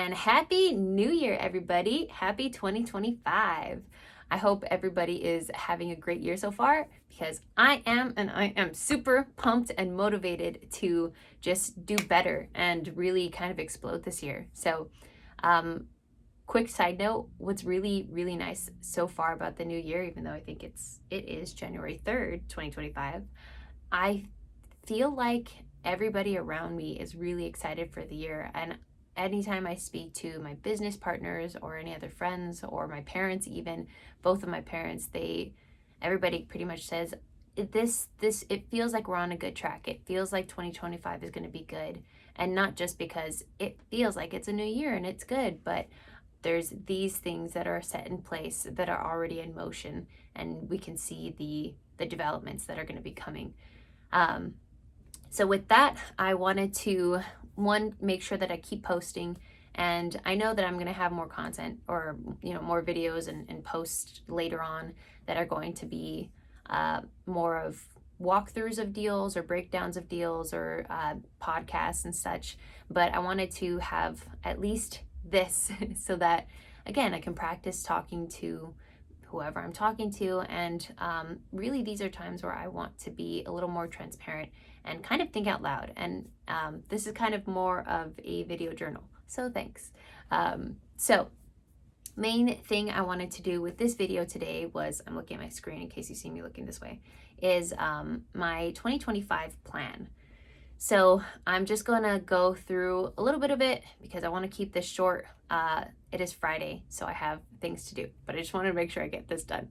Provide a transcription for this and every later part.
and Happy New Year, everybody. Happy 2025. I hope everybody is having a great year so far because I am, and I am super pumped and motivated to just do better and really kind of explode this year. So, quick side note, what's really, really nice so far about the new year, even though I think it is January 3rd, 2025, I feel like everybody around me is really excited for the year. And anytime I speak to my business partners or any other friends or my parents, even both of my parents, everybody pretty much says it feels like we're on a good track. It feels like 2025 is going to be good. And not just because it feels like it's a new year and it's good, but there's these things that are set in place that are already in motion, and we can see the developments that are going to be coming. So with that, I wanted to, one, make sure that I keep posting, and I know that I'm going to have more content or, more videos and posts later on that are going to be more of walkthroughs of deals or breakdowns of deals or podcasts and such. But I wanted to have at least this so that, again, I can practice talking to whoever I'm talking to. And really, these are times where I want to be a little more transparent and kind of think out loud. And this is kind of more of a video journal. So thanks. So main thing I wanted to do with this video today was, I'm looking at my screen in case you see me looking this way, is my 2025 plan. So I'm just gonna go through a little bit of it because I want to keep this short. It is Friday, so I have things to do, but I just wanted to make sure I get this done.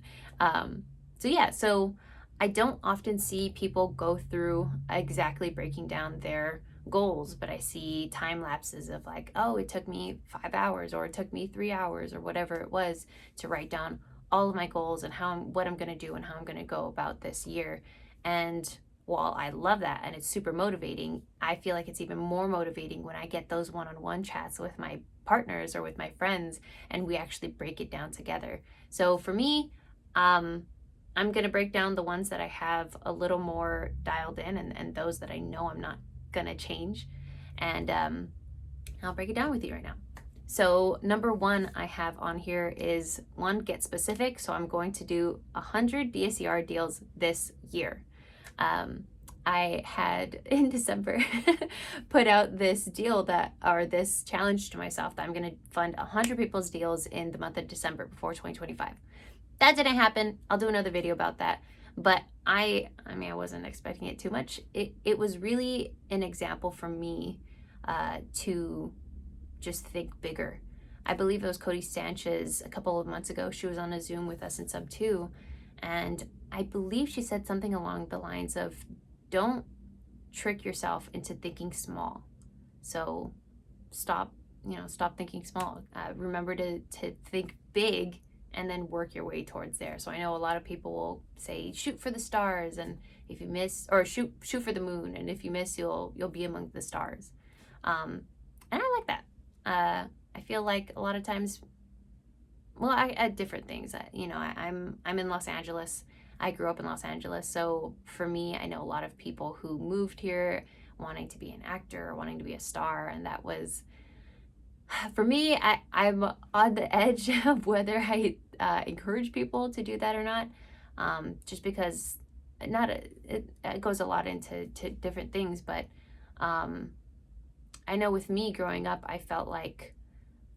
So I don't often see people go through exactly breaking down their goals, but I see time lapses of like, oh, it took me 5 hours or it took me 3 hours or whatever it was to write down all of my goals and what I'm gonna do and how I'm gonna go about this year. And while I love that and it's super motivating, I feel like it's even more motivating when I get those one-on-one chats with my partners or with my friends and we actually break it down together. So for me, I'm going to break down the ones that I have a little more dialed in and those that I know I'm not going to change. And I'll break it down with you right now. So number one I have on here is one, get specific. So I'm going to do 100 DSCR deals this year. I had in December put out this this challenge to myself that I'm going to fund 100 people's deals in the month of December before 2025. That didn't happen. I'll do another video about that. But I wasn't expecting it too much. It was really an example for me to just think bigger. I believe it was Cody Sanchez a couple of months ago. She was on a Zoom with us in Sub 2, and I believe she said something along the lines of, don't trick yourself into thinking small. So stop thinking small. Remember to think big and then work your way towards there. So I know a lot of people will say, shoot for the stars, and if you miss, or shoot for the moon, and if you miss, you'll be among the stars. And I like that. I feel like a lot of times, I different things. I'm in Los Angeles. I grew up in Los Angeles, so for me, I know a lot of people who moved here wanting to be an actor or wanting to be a star, and that was, for me, I'm on the edge of whether I encourage people to do that or not, just because it goes a lot into different things, but I know with me growing up, I felt like,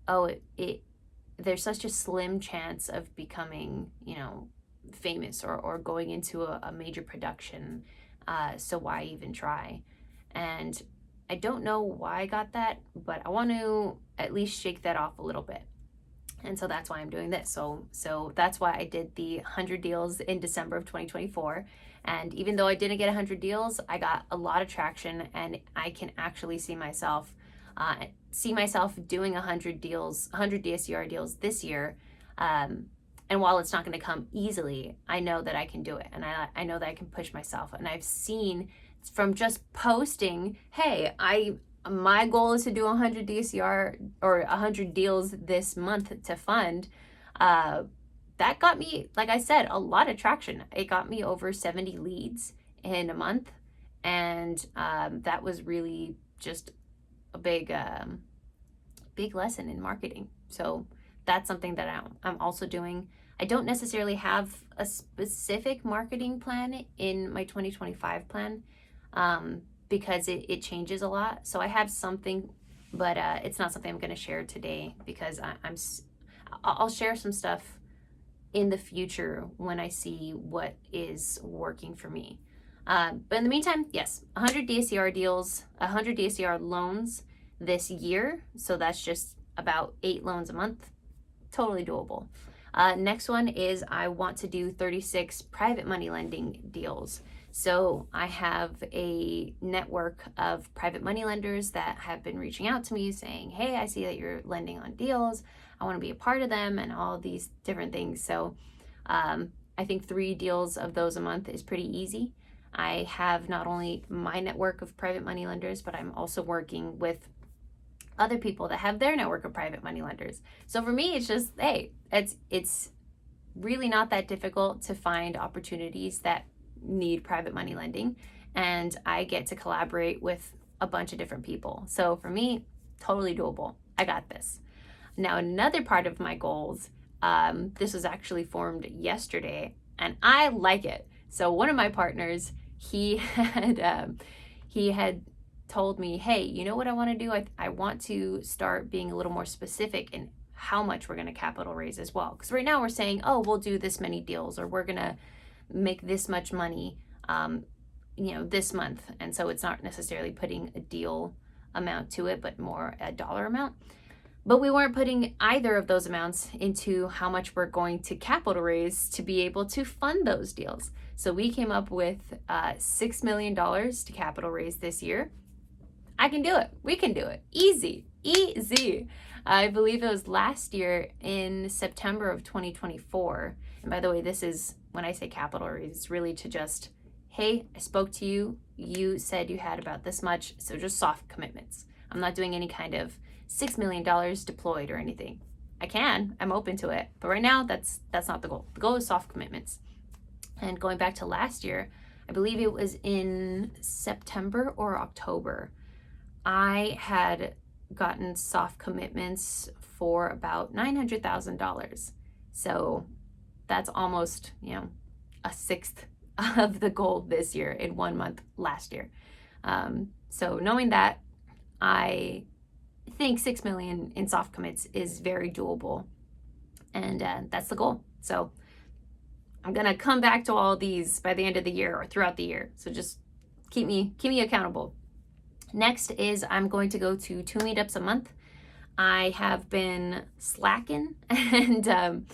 there's such a slim chance of becoming, famous or going into a major production, so why even try? And I don't know why I got that, but I want to at least shake that off a little bit. And so that's why I'm doing this. So that's why I did the 100 deals in December of 2024. And even though I didn't get 100 deals, I got a lot of traction, and I can actually see myself doing 100 DSCR deals this year. And while it's not going to come easily, I know that I can do it, and I know that I can push myself. And I've seen from just posting, hey, my goal is to do 100 DSCR or 100 deals this month to fund. That got me, like I said, a lot of traction. It got me over 70 leads in a month, and that was really just a big big lesson in marketing. So that's something that I'm also doing. I don't necessarily have a specific marketing plan in my 2025 plan because it changes a lot. So I have something, but it's not something I'm going to share today because I'll share some stuff in the future when I see what is working for me. But in the meantime, yes, 100 DSCR deals, 100 DSCR loans this year. So that's just about 8 loans a month. Totally doable. Next one is I want to do 36 private money lending deals. So I have a network of private money lenders that have been reaching out to me saying, hey, I see that you're lending on deals. I want to be a part of them and all these different things. So I think 3 deals of those a month is pretty easy. I have not only my network of private money lenders, but I'm also working with other people that have their network of private money lenders. So for me, it's just, hey, it's really not that difficult to find opportunities that need private money lending. And I get to collaborate with a bunch of different people. So for me, totally doable. I got this. Now, another part of my goals, this was actually formed yesterday and I like it. So one of my partners, he had told me, hey, you know what I want to do? I want to start being a little more specific in how much we're going to capital raise as well. Because right now we're saying, oh, we'll do this many deals or we're going to make this much money, this month. And so it's not necessarily putting a deal amount to it, but more a dollar amount. But we weren't putting either of those amounts into how much we're going to capital raise to be able to fund those deals. So we came up with $6 million to capital raise this year. I can do it. We can do it. Easy. I believe it was last year in September of 2024. And by the way, this is when I say capital raise, it's really to just, hey, I spoke to you. You said you had about this much. So just soft commitments. I'm not doing any kind of $6 million deployed or anything. I'm open to it. But right now, that's not the goal. The goal is soft commitments. And going back to last year, I believe it was in September or October, I had gotten soft commitments for about $900,000. So that's almost, a sixth of the goal this year in 1 month last year. So knowing that, I think 6 million in soft commits is very doable. And that's the goal. So I'm going to come back to all these by the end of the year or throughout the year. So just keep me accountable. Next is I'm going to go to 2 meetups a month. I have been slacking and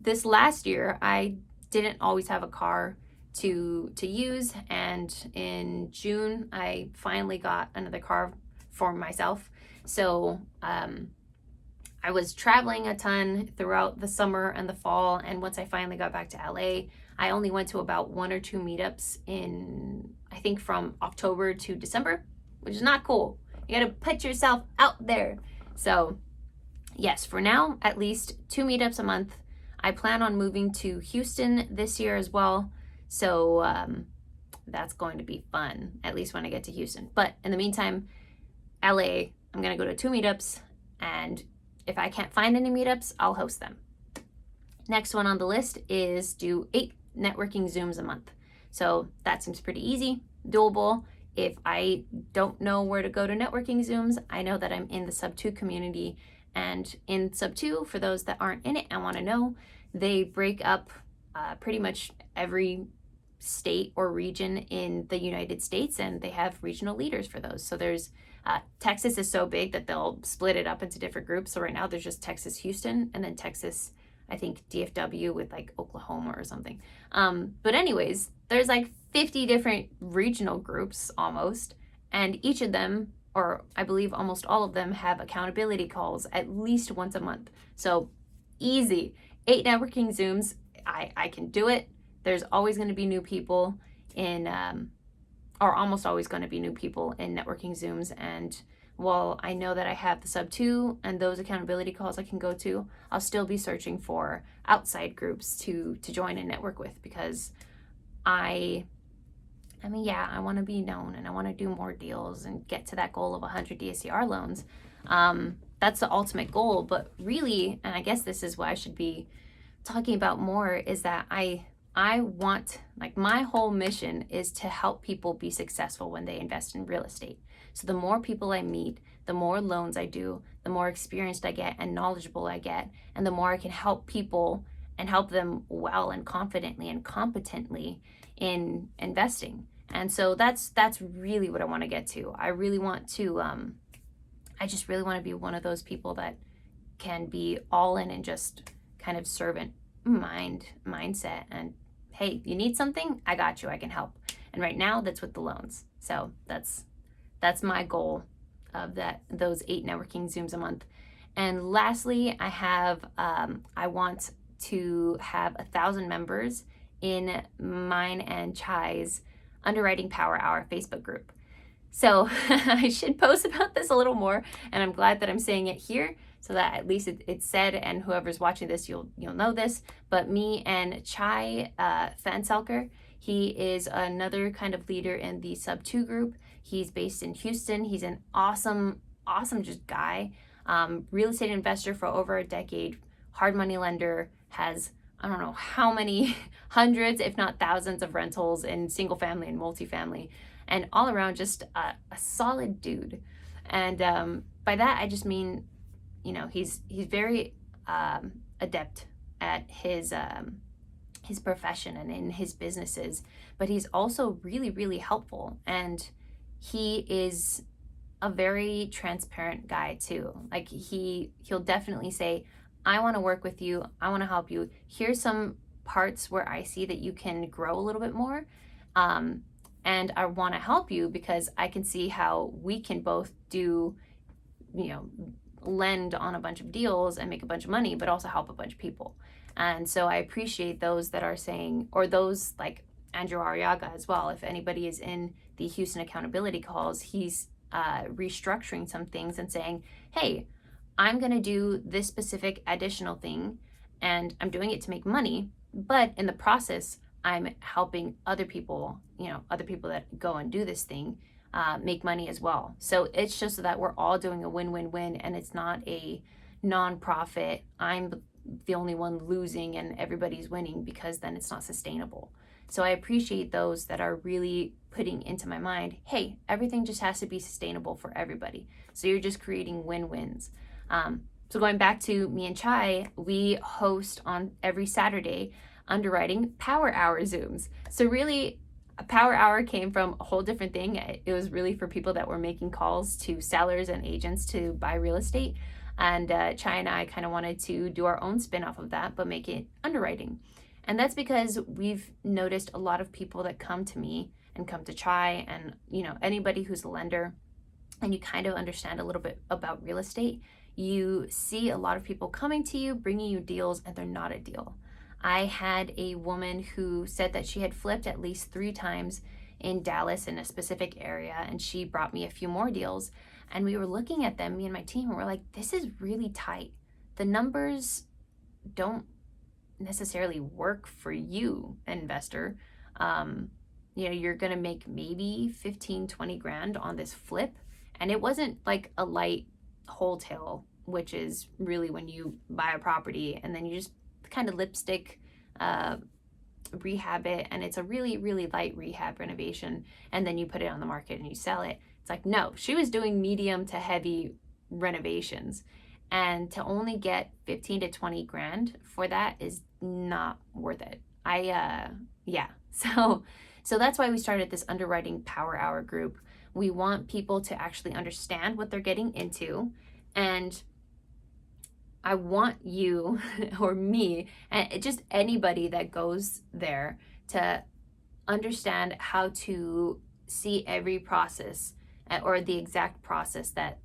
this last year I didn't always have a car to use, and in June I finally got another car for myself. So I was traveling a ton throughout the summer and the fall, and once I finally got back to LA, I only went to about 1 or 2 meetups in, I think, from October to December, which is not cool. You gotta put yourself out there. So yes, for now, at least 2 meetups a month. I plan on moving to Houston this year as well. So that's going to be fun, at least when I get to Houston. But in the meantime, LA, I'm gonna go to 2 meetups, and if I can't find any meetups, I'll host them. Next one on the list is do 8 networking Zooms a month. So that seems pretty easy, doable. If I don't know where to go to networking Zooms, I know that I'm in the Sub 2 community. And in Sub 2, for those that aren't in it and want to know, they break up pretty much every state or region in the United States, and they have regional leaders for those. So there's Texas is so big that they'll split it up into different groups. So right now there's just Texas Houston, and then Texas, I think, DFW with like Oklahoma or something. But anyways, there's like 50 different regional groups almost, and each of them, or I believe almost all of them, have accountability calls at least once a month. So easy. 8 networking Zooms. I can do it. There's always going to be new people in, or almost always going to be new people in networking Zooms. And while I know that I have the Sub 2 and those accountability calls I can go to, I'll still be searching for outside groups to join and network with, because I want to be known and I want to do more deals and get to that goal of 100 DSCR loans. That's the ultimate goal. But really, and I guess this is what I should be talking about more, is that I want, like, my whole mission is to help people be successful when they invest in real estate. So the more people I meet, the more loans I do, the more experienced I get and knowledgeable I get, and the more I can help people and help them well and confidently and competently in investing. And so that's really what I want to get to. I really want to I just really want to be one of those people that can be all in and just kind of servant mindset, and hey, you need something, I got you, I can help. And right now that's with the loans. So that's my goal of those 8 networking Zooms a month. And lastly, I want to have 1,000 members in mine and Chai's Underwriting Power Hour Facebook group. So I should post about this a little more, and I'm glad that I'm saying it here so that at least it's said, and whoever's watching this, you'll know this. But me and Chai Fanselker, he is another kind of leader in the Sub 2 group. He's based in Houston. He's an awesome just guy. Real estate investor for over a decade, hard money lender, has I don't know how many hundreds, if not thousands, of rentals in single family and multifamily, and all around just a solid dude. And by that I just mean, he's very adept at his profession and in his businesses, but he's also really helpful, and he is a very transparent guy too. Like, he'll definitely say, I want to work with you, I want to help you, here's some parts where I see that you can grow a little bit more, and I want to help you because I can see how we can both do, lend on a bunch of deals and make a bunch of money, but also help a bunch of people. And so I appreciate those that are saying, or those like Andrew Arriaga as well. If anybody is in the Houston accountability calls, he's restructuring some things and saying, hey, I'm going to do this specific additional thing and I'm doing it to make money, but in the process, I'm helping other people, other people that go and do this thing, make money as well. So it's just so that we're all doing a win-win-win, and it's not a nonprofit, I'm the only one losing and everybody's winning, because then it's not sustainable. So I appreciate those that are really putting into my mind, hey, everything just has to be sustainable for everybody. So you're just creating win-wins. So going back to me and Chai, we host on every Saturday Underwriting Power Hour Zooms. So really, a Power Hour came from a whole different thing. It was really for people that were making calls to sellers and agents to buy real estate. And Chai and I kind of wanted to do our own spin off of that, but make it underwriting. And that's because we've noticed a lot of people that come to me and come to Chai, and anybody who's a lender, and you kind of understand a little bit about real estate, you see a lot of people coming to you, bringing you deals, and they're not a deal. I had a woman who said that she had flipped at least 3 times in Dallas in a specific area, and she brought me a few more deals, and we were looking at them, me and my team, and we're like, this is really tight. The numbers don't necessarily work for you, investor. You're gonna make maybe 15-20 grand on this flip, and it wasn't like a light wholesale, which is really when you buy a property and then you just kind of lipstick rehab it, and it's a really light rehab renovation, and then you put it on the market and you sell it. It's like, no, she was doing medium to heavy renovations, and to only get 15 to 20 grand for that is not worth it. So that's why we started this Underwriting Power Hour group. We want people to actually understand what they're getting into, and I want you or me, and just anybody that goes there, to understand how to see every process, or the exact process that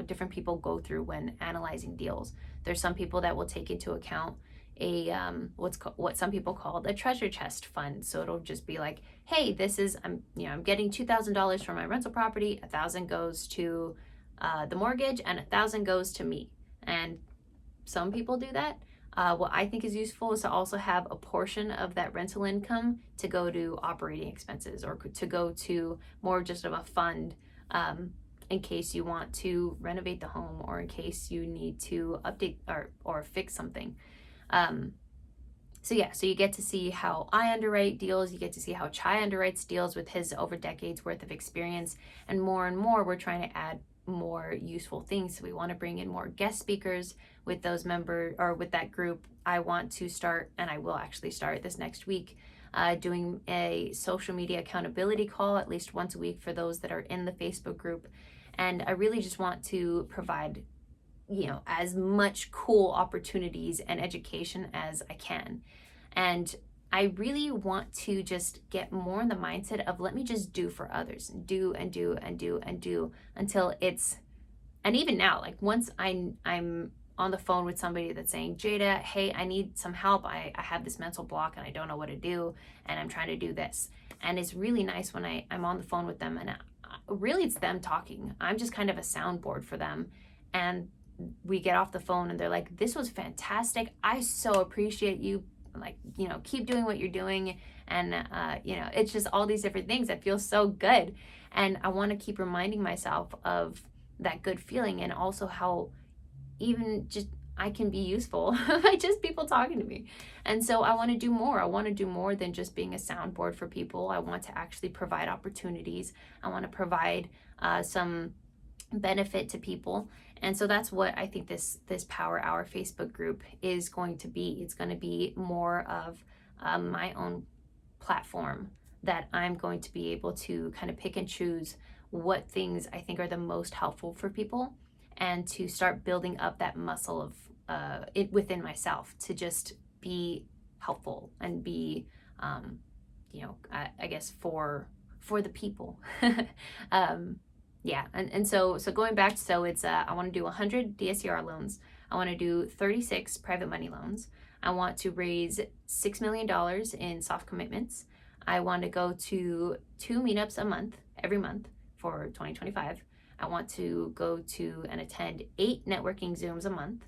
different people go through when analyzing deals. There's some people that will take into account a what some people call a treasure chest fund. So it'll just be like, hey, this is I'm getting $2,000 for my rental property, 1,000 goes to the mortgage, and 1,000 goes to me. And some people do that. What I think is useful is to also have a portion of that rental income to go to operating expenses, or to go to more just of a fund in case you want to renovate the home or in case you need to update or fix something. So you get to see how I underwrite deals. You get to see how Chai underwrites deals with his over decades worth of experience. And more, we're trying to add more useful things. So we want to bring in more guest speakers with those members or with that group. I want to start, and I will actually start this next week, doing a social media accountability call at least once a week for those that are in the Facebook group. And I really just want to provide, as much cool opportunities and education as I can. And I really want to just get more in the mindset of let me just do for others, and do and do and do and do until it's, and even now, like once I'm on the phone with somebody that's saying, Jada, hey, I need some help. I have this mental block and I don't know what to do, and I'm trying to do this. And it's really nice when I'm on the phone with them, and really it's them talking. I'm just kind of a soundboard for them. And we get off the phone and they're like, this was fantastic. I so appreciate you. Like, keep doing what you're doing. And, it's just all these different things that feel so good. And I want to keep reminding myself of that good feeling, and also how even just I can be useful by just people talking to me. And so I want to do more. I want to do more than just being a soundboard for people. I want to actually provide opportunities. I want to provide some benefit to people. And so that's what I think this Power Hour Facebook group is going to be. It's going to be more of my own platform that I'm going to be able to kind of pick and choose what things I think are the most helpful for people, and to start building up that muscle of it within myself to just be helpful and be, I guess for the people. So going back, so it's I want to do 100 DSCR loans. I want to do 36 private money loans. I want to raise $6 million in soft commitments. I want to go to 2 meetups a month, every month for 2025. I want to go to and attend 8 networking Zooms a month.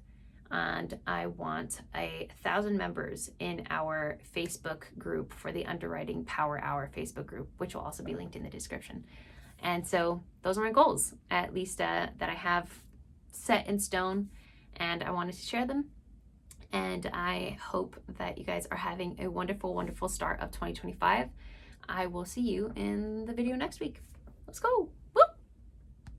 And I want 1,000 members in our Facebook group for the Underwriting Power Hour Facebook group, which will also be linked in the description. And so those are my goals, at least that I have set in stone, and I wanted to share them. And I hope that you guys are having a wonderful, wonderful start of 2025. I will see you in the video next week. Let's go.